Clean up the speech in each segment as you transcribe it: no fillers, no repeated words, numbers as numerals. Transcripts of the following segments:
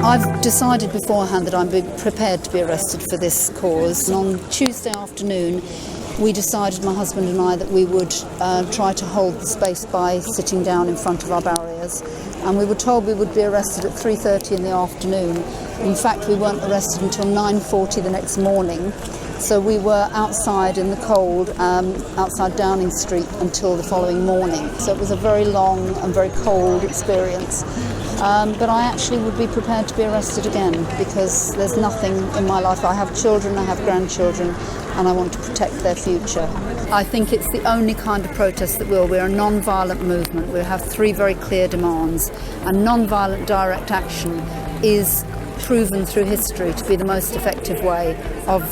I've decided beforehand that I'm prepared to be arrested for this cause. And on Tuesday afternoon, we decided, my husband and I, that we would try to hold the space by sitting down in front of our barriers. And we were told we would be arrested at 3:30 in the afternoon. In fact, we weren't arrested until 9:40 the next morning. So we were outside in the cold, outside Downing Street, until the following morning. So it was a very long and very cold experience. But I actually would be prepared to be arrested again, because there's nothing in my life. I have children, I have grandchildren, and I want to protect their future. I think it's the only kind of protest that will. We're a non-violent movement. We have 3 very clear demands, and non-violent direct action is proven through history to be the most effective way of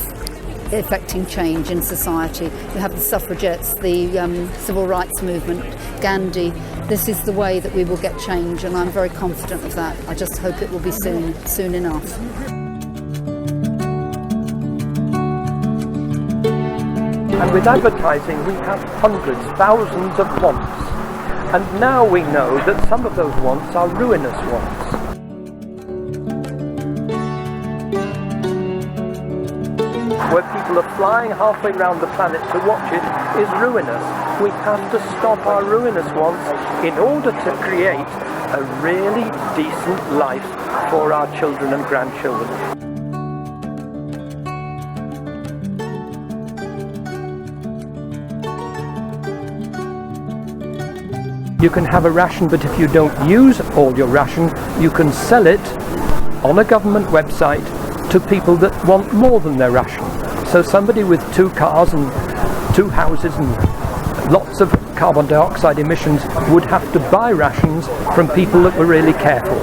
effecting change in society. We have the suffragettes, the civil rights movement, Gandhi. This is the way that we will get change, and I'm very confident of that. I just hope it will be soon enough. And with advertising, we have hundreds, thousands of wants. And now we know that some of those wants are ruinous wants. Where people are flying halfway around the planet to watch it is ruinous. We have to stop our ruinous wants in order to create a really decent life for our children and grandchildren. You can have a ration, but if you don't use all your ration, you can sell it on a government website to people that want more than their ration. So somebody with 2 cars and 2 houses and lots of carbon dioxide emissions would have to buy rations from people that were really careful.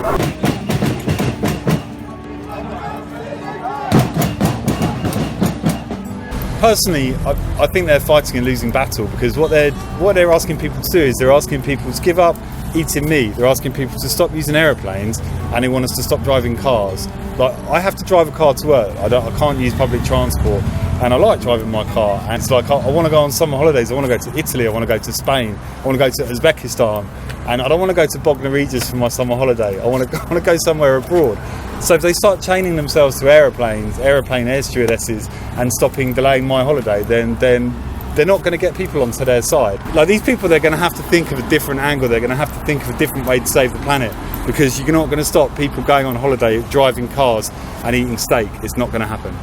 Personally, I think they're fighting a losing battle, because what they're asking people to do is they're asking people to give up eating meat. They're asking people to stop using aeroplanes, and they want us to stop driving cars. Like, I have to drive a car to work. I can't use public transport, and I like driving my car. And it's like, I want to go on summer holidays. I want to go to Italy. I want to go to Spain. I want to go to Uzbekistan, and I don't want to go to Bognor Regis for my summer holiday. I want to go somewhere abroad. So if they start chaining themselves to aeroplane air stewardesses, and delaying my holiday, then they're not going to get people onto their side. Like, these people, they're going to have to think of a different angle. They're going to have to think of a different way to save the planet, because you're not going to stop people going on holiday, driving cars and eating steak. It's not going to happen.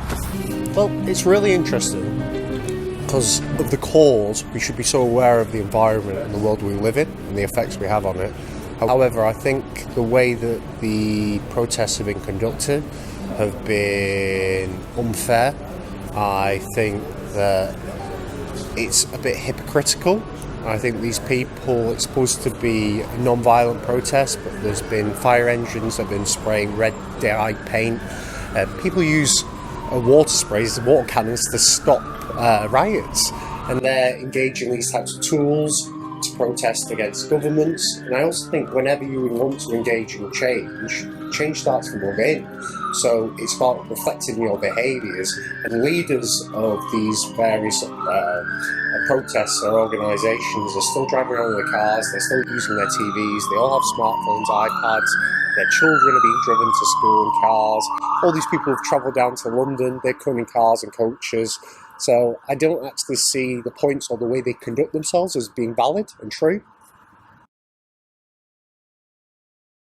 Well, it's really interesting because of the cause. We should be so aware of the environment and the world we live in and the effects we have on it. However, I think the way that the protests have been conducted have been unfair. I think that it's a bit hypocritical. I think these people, it's supposed to be a non-violent protest, but there's been fire engines that have been spraying red dye paint. People use water sprays, water cannons to stop riots, and they're engaging these types of tools to protest against governments. And I also think whenever you want to engage in change starts from within. So it's about reflecting your behaviours, and leaders of these various protests or organisations are still driving around in their cars, they're still using their TVs, they all have smartphones, iPads, their children are being driven to school in cars. All these people have travelled down to London, they're coming in cars and coaches. So I don't actually see the points or the way they conduct themselves as being valid and true.